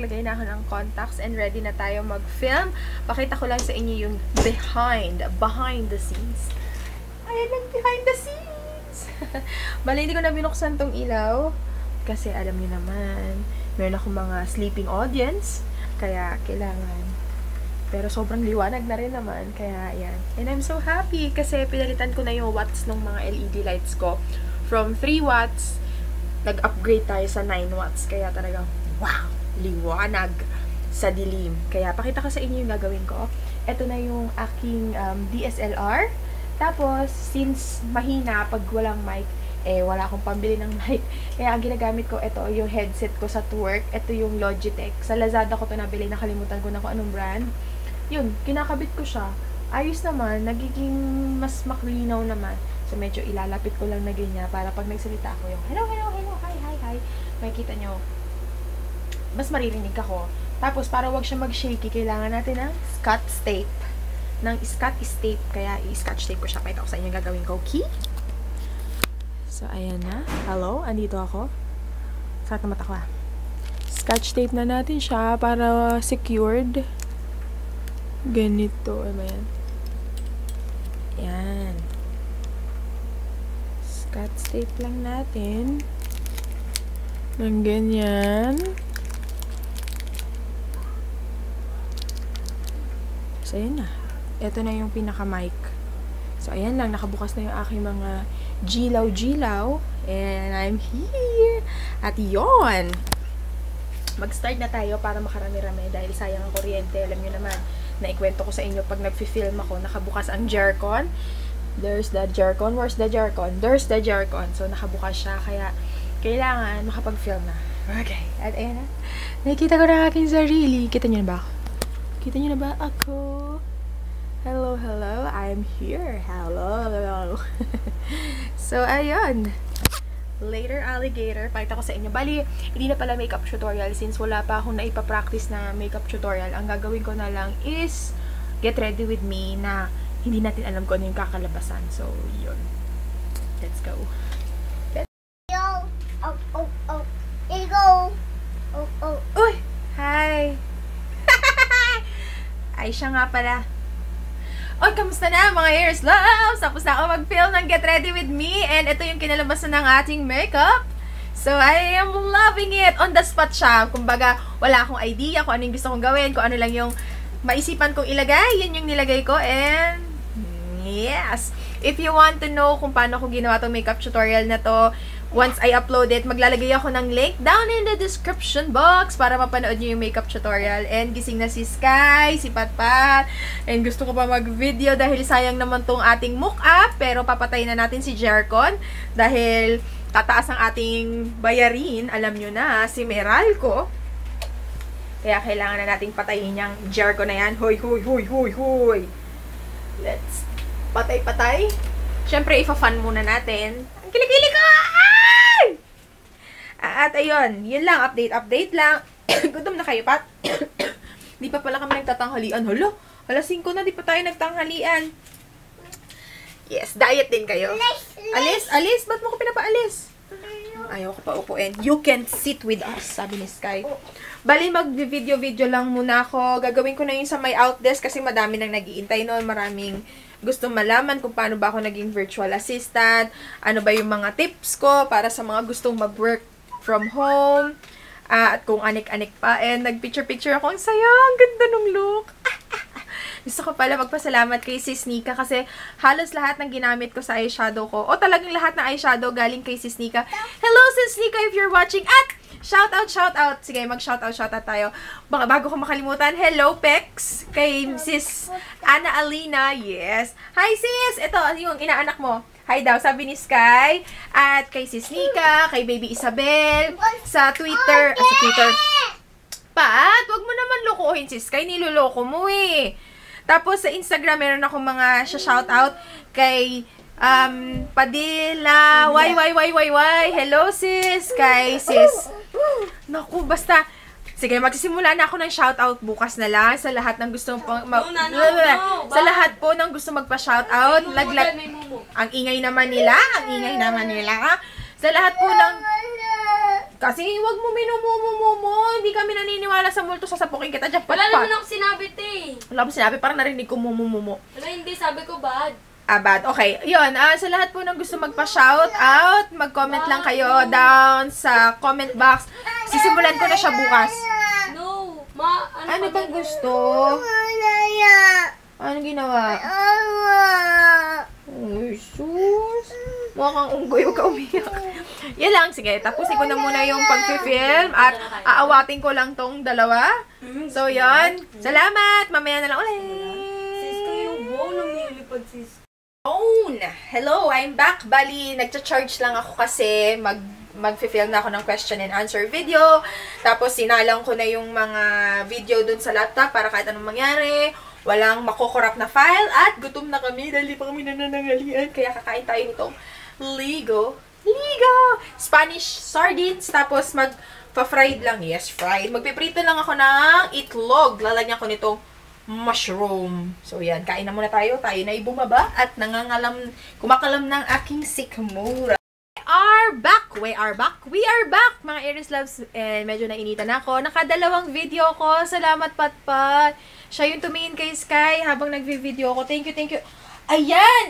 naglagay na ako ng contacts and ready na tayo mag-film. Pakita ko lang sa inyo yung behind the scenes. Ayan ang behind the scenes! Bali, hindi ko na binuksan tong ilaw. Kasi alam niyo naman, meron akong mga sleeping audience. Kaya kailangan. Pero sobrang liwanag na rin naman. Kaya ayan. And I'm so happy kasi pinalitan ko na yung watts ng mga LED lights ko. From 3 watts, nag-upgrade tayo sa 9 watts. Kaya talagang, wow! Liwanag sa dilim. Kaya pakita ko sa inyo yung gagawin ko. Ito na yung aking DSLR. Tapos, since mahina pag walang mic, wala akong pambili ng mic. Kaya ang ginagamit ko, ito yung headset ko sa work. Ito yung Logitech. Sa Lazada ko to nabili. Nakalimutan ko na kung anong brand. Yun, kinakabit ko siya. Ayos naman. Nagiging mas maklinaw naman. So, medyo ilalapit ko lang na ganyan para pag nagsalita ako yung hello, hi. Makikita nyo. Mas maririnig ako. Tapos, para wag siya mag-shaky, kailangan natin ng Scotch tape. Kaya i-scotch tape ko siya. Pakita ko sa inyo gagawin ko. Okay? So, ayan na. Hello, andito ako. Sakit na mata ko ah. Scotch tape na natin siya para secured. Ganito. Ano yan? Yan. Scotch tape lang natin. Ng ganyan. So, ayan na. Ito na yung pinaka-mic. So, ayan lang. Nakabukas na yung aking mga gilaw-gilaw. And I'm here. At yon. Mag-start na tayo para makarami-rami dahil sayang ang kuryente. Alam nyo naman, naikwento ko sa inyo pag nag-film ako, nakabukas ang Jercon. There's the Jercon. Where's the Jercon? There's the Jercon. So, nakabukas siya. Kaya, kailangan makapag-film na. Okay. At ayan na. Nakikita ko na aking sarili. Kita nyo na ba ako? Kita nyo na ba ako? Hello. I'm here. Hello. So, ayun. Later, alligator. Pakita ko sa inyo. Bali, hindi na pala makeup tutorial since wala pa akong naipa-practice na makeup tutorial. Ang gagawin ko na lang is get ready with me na hindi natin alam kung ano yung kakalabasan. So, yun. Let's go. Uy! Hi! Ay, siya nga pala. Oy, kamusta na mga Ears Loves? Tapos na ako mag-film ng Get Ready With Me. And ito yung kinalabasan ng ating makeup. So, I am loving it. On the spot siya. Kumbaga, wala akong idea kung ano yung gusto kong gawin. Kung ano lang yung maisipan kong ilagay. Yan yung nilagay ko. And, yes. If you want to know kung paano ko ginawa itong makeup tutorial na to, once I upload it, maglalagay ako ng link down in the description box para mapanood nyo yung makeup tutorial. And gising na si Sky, si Patpat. And gusto ko pa mag-video dahil sayang naman tong ating mock-up. Pero papatayin na natin si Jercon dahil tataas ang ating bayarin. Alam nyo na, si Meralco. Kaya kailangan na nating patayin yung Jercon na yan. Hoy! Let's patay. Siyempre, ifa-fun muna natin. Ang kilikili ko! Ay! At ayun, yun lang, update lang. Gutom na kayo, Pat? Di pa pala kami nagtatanghalian. Hala, alas 5 na, di pa tayo nagtanghalian. Yes, diet din kayo. Alis, ba't mo ko pinapaalis? Ayaw ko pa upuin. You can sit with us, sabi ni Sky. Bali, mag-video lang muna ako. Gagawin ko na yun sa my outdesk kasi madami nang nag-iintay noon. Maraming gusto malaman kung paano ba ako naging virtual assistant, ano ba yung mga tips ko para sa mga gustong mag-work from home, at kung anik-anik pa. And nag-picture ako. Ang saya, ang ganda ng look. Gusto ko pala magpasalamat kay Sis Nika kasi halos lahat ng ginamit ko sa eyeshadow ko, o talagang lahat ng eyeshadow galing kay Sis Nika. Hello, Sis Nika, if you're watching. At shout out. Sige, shout out tayo. Bago ko makalimutan, hello, Pex, kay Sis Ana Alina. Yes. Hi, Sis. Ito, yung inaanak mo. Hi daw, sabi ni Sky. At kay Sis Nika, kay Baby Isabel, sa Twitter. Pat, wag mo naman lokohin si Sky. Niloloko mo eh. Tapos sa Instagram, meron akong mga shoutout kay Padilla. Why. Hello, sis. Kay sis. Naku, basta. Sige, magsisimula na ako ng shoutout bukas na lang sa lahat ng gusto sa lahat po ng gusto magpa-shoutout. Ang ingay naman nila. Sa lahat po ng Kasi wag mo minumumo. Hindi kami naniniwala sa multo, sasapukin kita dyan. Wala naman ako sinabi, te. Wala mo sinabi, parang narinig ko mumumo. Wala, hindi. Sabi ko bad. Bad. Okay. Yun. Sa lahat po ng gusto magpa-shout out, mag-comment lang kayo down sa comment box. Sisimulan ko na siya bukas. No. Ano bang gusto? Ano ginawa? Uy, sus. Mukhang unggoy, huwag ka umiyak. Yan lang, sige. Tapusin ko na muna yung pag-film at aawatin ko lang tong dalawa. So, yan. Salamat. Mamaya na lang ulit. Sis, kayo, wow, lumilipad, sis. Hello, I'm back. Bali, nagcha-charge lang ako kasi mag-film na ako ng question and answer video. Tapos, sinalang ko na yung mga video dun sa laptop para kahit anong mangyari. Walang makokorap na file at gutom na kami dahil di pa kami nananangalian. Kaya kakain tayo nitong Ligo Spanish sardines. Tapos magpa-fried lang. Yes, fried. Magpiprito lang ako ng itlog. Lalagyan ko nitong mushroom. So yan, kain na muna tayo. Tayo na ibumaba at kumakalam ng aking sikmura. We are back, mga Aries Loves. And medyo nainitan ako. Nakadalawang video ko. Salamat, Patpat. Siya yung tumingin kay Sky habang nagvi-video ako. Thank you. Ayan!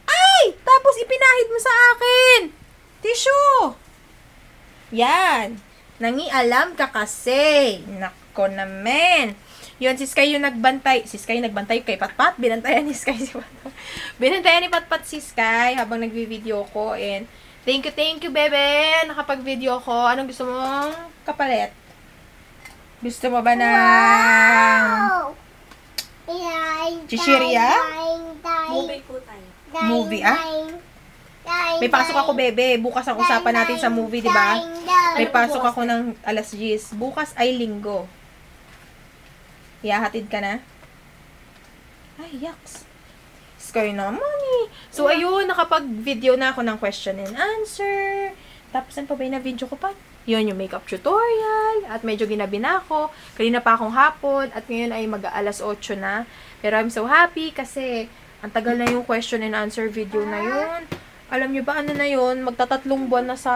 Ay! Tapos ipinahid mo sa akin! Tissue! Yan! Nangialam ka kasi. Nako naman. Yun, si Sky yung nagbantay. Si Sky nagbantay kay Patpat. Binantayan ni Sky si Patpat. Binantayan ni Patpat si Sky habang nagvi-video ko. And thank you, bebe. Nakapag-video ko. Anong gusto mong kapalit? Gusto mo ba na chichirya? Movie po tayo. Movie, May pasok ako, bebe. Bukas ang usapan natin sa movie, di ba? May pasok ako ng alas 10. Bukas ay linggo. Ihahatid ka na? Ay, yucks. Sky naman eh. So, ayun, nakapag-video na ako ng question and answer. Tapos, ano pa ba yung na-video ko pa? Yun, yung makeup tutorial. At medyo ginabi na ako. Kanina pa akong hapon. At ngayon ay mag-alas 8 na. Pero I'm so happy kasi ang tagal na yung question and answer video na yun. Alam nyo ba, ano na yun? Magtatatlong buwan na sa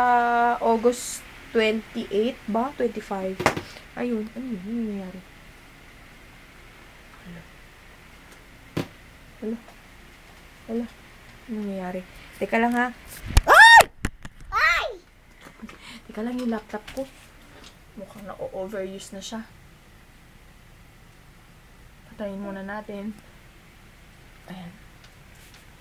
August 28 ba? 25. Ayun. Ano yun? Ano nangyayari? Wala. Ano nangyayari? Teka lang ha. Ay! Teka lang yung laptop ko. Mukhang na-overuse na siya. Patayin muna natin. Ayan.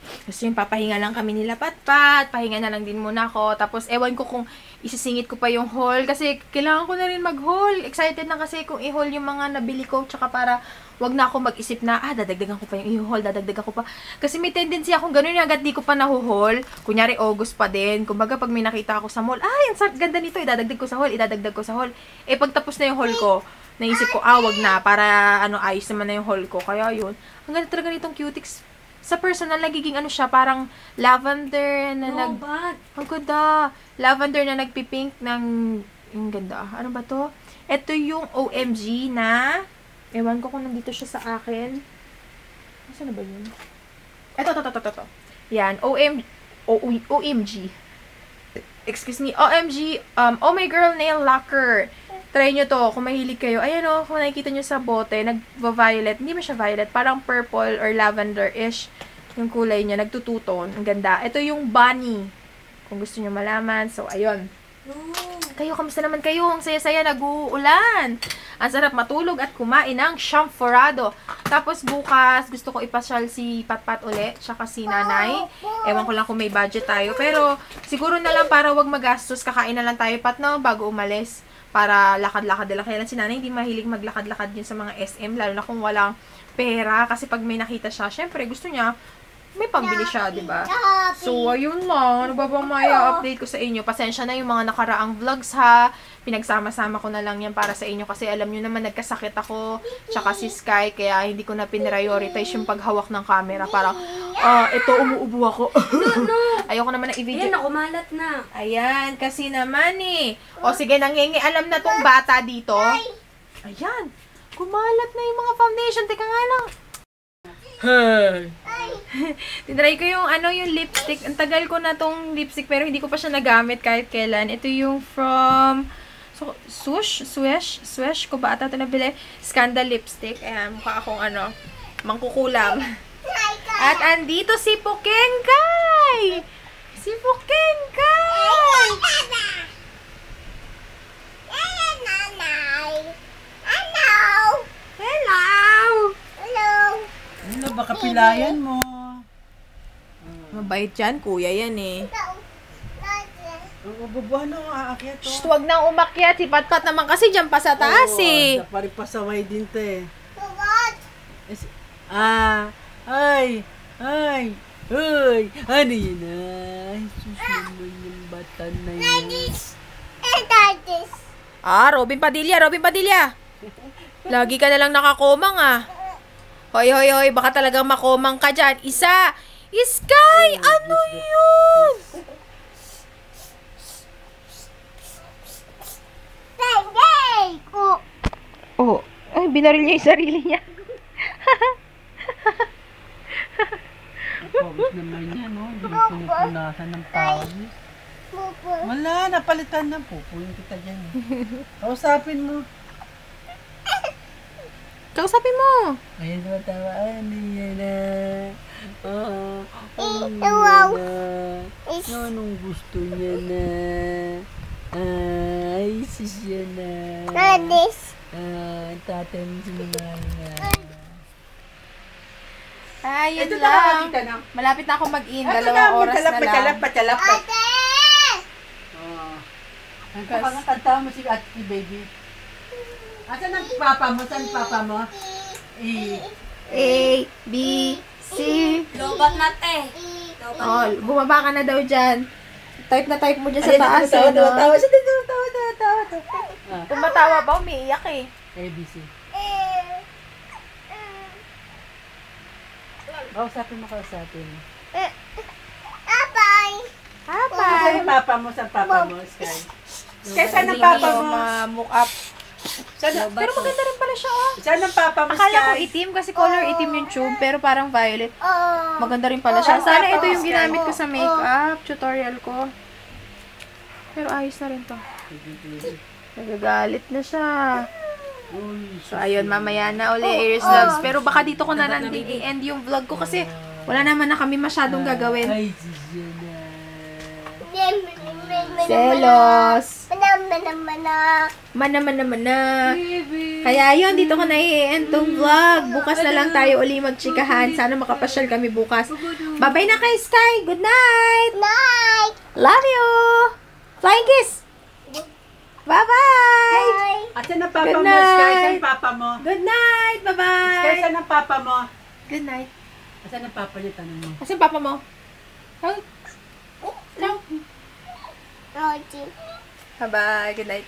Kasi yung papahinga lang kami nila Patpat. Pahinga na lang din muna ako. Tapos ewan ko kung isisingit ko pa yung haul. Kasi kailangan ko na rin mag-haul. Excited na kasi kung i-haul yung mga nabili ko. Tsaka para wag na ako mag-isip na, dadagdagan ko pa yung i-haul. Dadagdagan ko pa. Kasi may tendency akong ganun yung agad di ko pa nahuhaul. Kunyari August pa din. Kumbaga pag may nakita ako sa mall, ang ganda nito. Idadagdag ko sa haul. Idadagdag ko sa haul. Pag tapos na yung haul ko, naisip ko, wag na. Para ayos naman na yung haul ko. Kaya yun. Ang ganda talaga nitong Cutix. Sa personal, nagiging siya, parang lavender na Ang ganda. Lavender na nagpipink ng, yung ganda. Ano ba to? Ito yung OMG na, ewan ko kung nandito siya sa akin. Nasaan na ba yun? Ito. Yan, OMG. Excuse me, OMG, Oh My Girl Nail Lacquer. Try nyo to, kung mahilig kayo. Ayan o, kung nakikita nyo sa bote, nag-violet. Hindi ba siya violet? Parang purple or lavender-ish yung kulay niya. Nagtututon. Ang ganda. Ito yung bunny. Kung gusto nyo malaman. So, ayun. Kayo, kamusta naman kayo? Ang saya-saya, nag-uulan. Ang sarap matulog at kumain ng champorado. Tapos bukas, gusto ko ipasyal si Patpat ulit, tsaka si Nanay. Ewan ko lang kung may budget tayo. Pero, siguro na lang para wag magastos, kakain na lang tayo, Pat, no? Bago umalis. Para lakad-lakad nila. Kaya lang si Nanay hindi mahilig maglakad-lakad yun sa mga SM, lalo na kung walang pera. Kasi pag may nakita siya, syempre gusto niya, may pambili siya, diba? So, ayun lang. Ano ba bang update ko sa inyo? Pasensya na yung mga nakaraang vlogs, ha? Pinagsama-sama ko na lang yan para sa inyo. Kasi alam nyo naman, nagkasakit ako, tsaka si Sky, kaya hindi ko na pinrioritize yung paghawak ng camera. Parang, ito, umuubo ako. Ayoko naman na i-video. Ayan, kumalat na. Ayan, kasi naman eh. O sige, nangingi. Alam na tong bata dito. Ayan, kumalat na yung mga foundation. Teka nga lang. Hey! Tinry ko yung yung lipstick. Ang tagal ko na tong lipstick pero hindi ko pa siya nagamit kahit kailan. Ito yung from Swish ko ba ata ito nabili? Scandal lipstick. Ayan, mukha akong mangkukulam. At andito si Pukengkay! Si Pukengkay! Hello! Ano, baka pilayan mo. Mabait yan, kuya yan eh. Ang bubuhan na aakyat to. Shh, wag nang umakyat. Si Patpat naman kasi dyan pa sa taas eh. Paripasaway din to eh. Ay, ano yun ay, sus naman yung bata na yun. Robin Padilla. Lagi ka na lang nakakomang ah. Hoy, baka talagang makomang ka dyan. Isa! Sky! Ano yun? Oh, ay, binaril niya yung sarili niya. Pawis naman yan, no? Hindi mo pinupunasan ng pawis. Wala, napalitan na. Pupunin kita dyan. Kausapin mo. Kausapin mo. Ayun, matawaan niya na. Oo. Anong gusto niya na? Ay, siya na. Tatay mo sinungaling na. Ayun Ito lang. nakakita na. Malapit na ako mag-in. Ito 2 oras na lang. Pachalap. Oh. Ang kakanta mo si Ate Baby. Asan ang papa mo? Saan papa mo? A, B, C. Lobat na te. Oh, bumaba ka na daw dyan. Type na type mo dyan sa Ayun, taas. tawa siya. Tawa. Tumatawa ba? Umiiyak eh. ABC. Kausapin mo. Habay. Saan papa mo? Sky? Sky, saan ang Hindi papa ko mo? ma-mook up. Pero maganda rin pala siya, oh. Saan ang papa mo, Akala ko Sky? itim kasi color itim yung tube, pero parang violet. Maganda rin pala siya. Sana ito yung ginamit ko sa makeup tutorial ko. Pero ayos na rin to. Nagagalit na siya. So, ayun, mamaya na uli, Aries Loves. Pero baka dito ko na lang i-end yung vlog ko kasi wala naman na kami masyadong gagawin. Ay, siya na. Selos. Mana. Kaya yun, dito ko na i-end tong vlog. Bukas na lang tayo uli magchikahan. Sana makapasyal kami bukas. Bye-bye na kay Sky. Good night. Love you. Flying kiss. Bye-bye. Asan ang papa Good mo, Sky? Saan night. ang papa mo? Good night. Sky, Bye-bye. saan ang papa mo? Good night. Asan ang papa niya? Tanong mo. Kasi papa mo? Hi. Hello. Bye-bye. Good night.